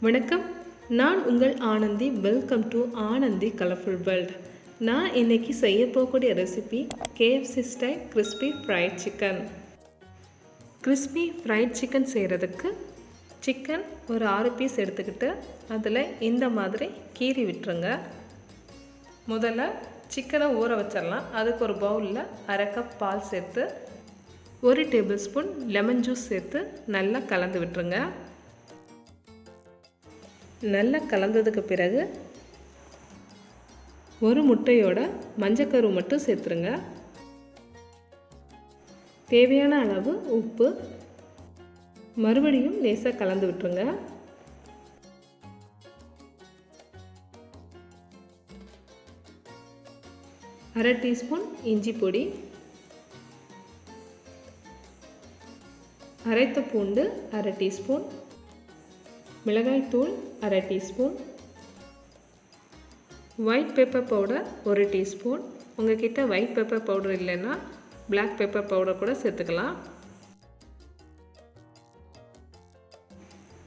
வணக்கம், நான் உங்கள் Anandhi. Welcome to Anandhi colourful world. நான் இன்றைக்கி செய்ய போகக்கூடிய recipe KFC style crispy fried chicken. Crispy fried chicken செய்கிறதுக்கு சிக்கன் ஒரு 6 பீஸ் எடுத்துக்கிட்டு அதில் இந்த மாதிரி கீறி விட்டுருங்க. முதல்ல சிக்கனை ஊற வச்சிடலாம். அதுக்கு ஒரு பவுலில் 1/2 கப் பால் சேர்த்து 1 டேபிள் ஸ்பூன் லெமன் ஜூஸ் சேர்த்து நல்லா கலந்து விட்டுருங்க. நல்லா கலந்ததுக்கு பிறகு ஒரு முட்டையோட மஞ்சக்கரு மட்டும் சேர்த்துருங்க. தேவையான அளவு உப்பு, மறுபடியும் லேசாக கலந்து விட்டுருங்க. அரை டீஸ்பூன் இஞ்சி பொடி, அரைத்த பூண்டு அரை டீஸ்பூன், மிளகாய்த்தூள் அரை teaspoon, white pepper powder 1 teaspoon. உங்கள்கிட்ட ஒயிட் பெப்பர் பவுடர் இல்லைன்னா பிளாக் பெப்பர் பவுடர் கூட சேர்த்துக்கலாம்.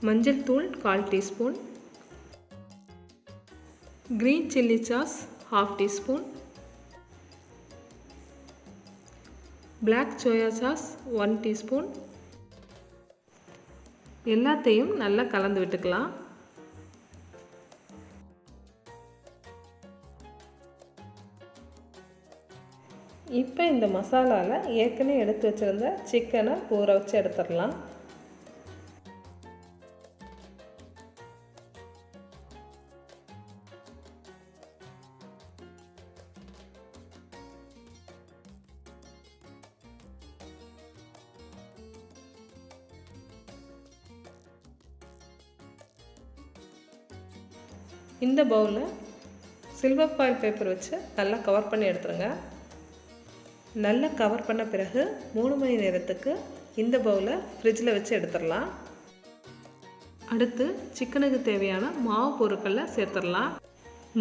மஞ்சள் தூள் 1/4 teaspoon, green chilli sauce 1/2 teaspoon, black soya sauce 1 teaspoon. எல்லாத்தையும் நல்லா கலந்து விட்டுக்கலாம். இப்போ இந்த மசாலாவில் ஏற்கனவே எடுத்து வச்சுருந்த சிக்கனை ஊற வச்சு எடுத்துடலாம். இந்த பவுலில் சில்வர் ஃபாயில் பேப்பர் வச்சு நல்லா கவர் பண்ணி எடுத்துருங்க. நல்லா கவர் பண்ண பிறகு 3 மணி நேரத்துக்கு இந்த பவுலை ஃப்ரிட்ஜில் வச்சு எடுத்துடலாம். அடுத்து சிக்கனுக்கு தேவையான மாவு பொருட்களை சேர்த்துடலாம்.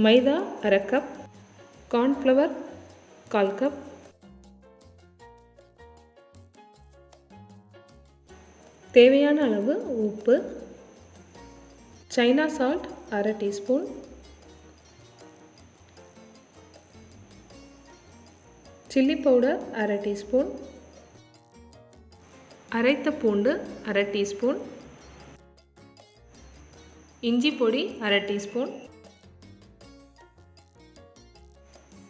மைதா 1/2 கப், கார்ன்ஃப்ளவர் 1/4 கப், தேவையான அளவு உப்பு, China salt 1/2 teaspoon, chilli powder 1/2 teaspoon, அரைத்த பூண்டு 1/2 டீஸ்பூன், இஞ்சி பொடி 1/2 டீஸ்பூன்,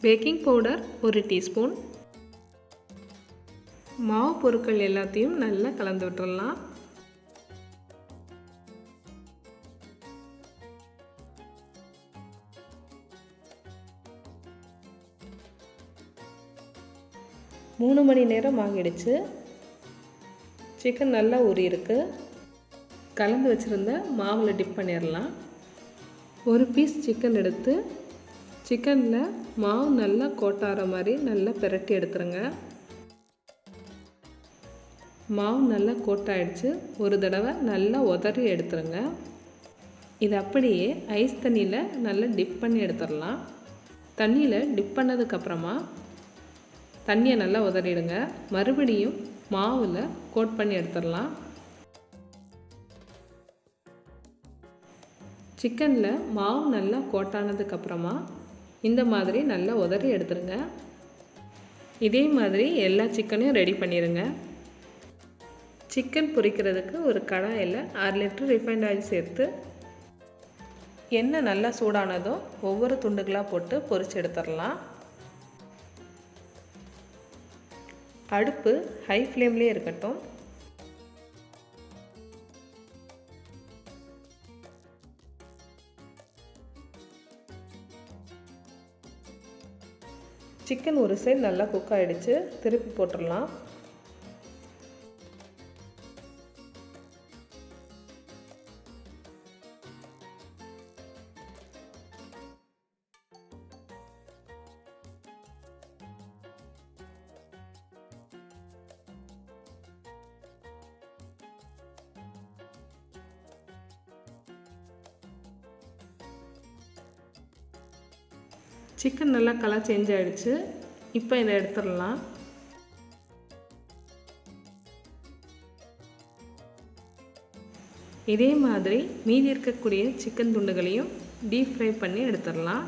பேக்கிங் பவுடர் 1 டீஸ்பூன். மாவு பொருட்கள் எல்லாத்தையும் நல்லா கலந்து விட்டுடலாம். மூணு மணி நேரம் ஆகிடுச்சு. சிக்கன் நல்லா ஊறி இருக்கு. கலந்து வச்சுருந்த மாவில் டிப் பண்ணிடலாம். ஒரு பீஸ் சிக்கன் எடுத்து சிக்கனில் மாவு நல்லா கோட்டார மாதிரி நல்லா பிரட்டி எடுத்துருங்க. மாவு நல்லா கோட்டாயிடுச்சு. ஒரு தடவை நல்லா உதறி எடுத்துருங்க. இது அப்படியே ஐஸ் தண்ணியில் நல்லா டிப் பண்ணி எடுத்துடலாம். தண்ணியில் டிப் பண்ணதுக்கப்புறமா தண்ணியை நல்லா உதறிடுங்க. மறுபடியும் மாவில் கோட் பண்ணி எடுத்துடலாம். சிக்கனில் மாவு நல்லா கோட்டானதுக்கப்புறமா இந்த மாதிரி நல்லா உதறி எடுத்துருங்க. இதே மாதிரி எல்லா சிக்கனையும் ரெடி பண்ணிடுங்க. சிக்கன் பொரிக்கிறதுக்கு ஒரு கடாயில் 1/2 லிட்டர் ரிஃபைண்ட் ஆயில் சேர்த்து எண்ணெய் நல்லா சூடானதும் ஒவ்வொரு துண்டுகளாக போட்டு பொரிச்சு எடுத்துடலாம். அடுப்பு ஹை ஃப்ளேம்லேயே இருக்கட்டும். சிக்கன் ஒரு சைடு நல்லா குக் ஆகிடுச்சு. திருப்பி போட்டுடலாம். சிக்கன் நல்லா கலர் சேஞ்ச் ஆகிடுச்சு. இப்போ இதை எடுத்துடலாம். இதே மாதிரி மீதி இருக்கக்கூடிய சிக்கன் துண்டுகளையும் டீப் ஃப்ரை பண்ணி எடுத்துடலாம்.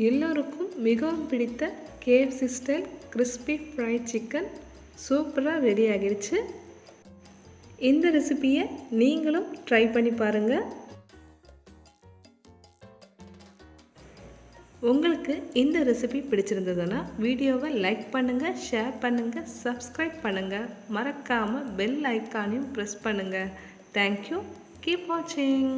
எல்லோருக்கும் மிகவும் பிடித்த KFC style crispy fried chicken சூப்பராக ரெடி ஆகிடுச்சு. இந்த ரெசிபியை நீங்களும் ட்ரை பண்ணி பாருங்கள். உங்களுக்கு இந்த ரெசிபி பிடிச்சிருந்ததுன்னா வீடியோவை லைக் பண்ணுங்கள், ஷேர் பண்ணுங்கள், சப்ஸ்கிரைப் பண்ணுங்கள். மறக்காமல் பெல் ஐக்கானையும் ப்ரெஸ் பண்ணுங்கள். தேங்க்யூ. கீப் வாட்சிங்.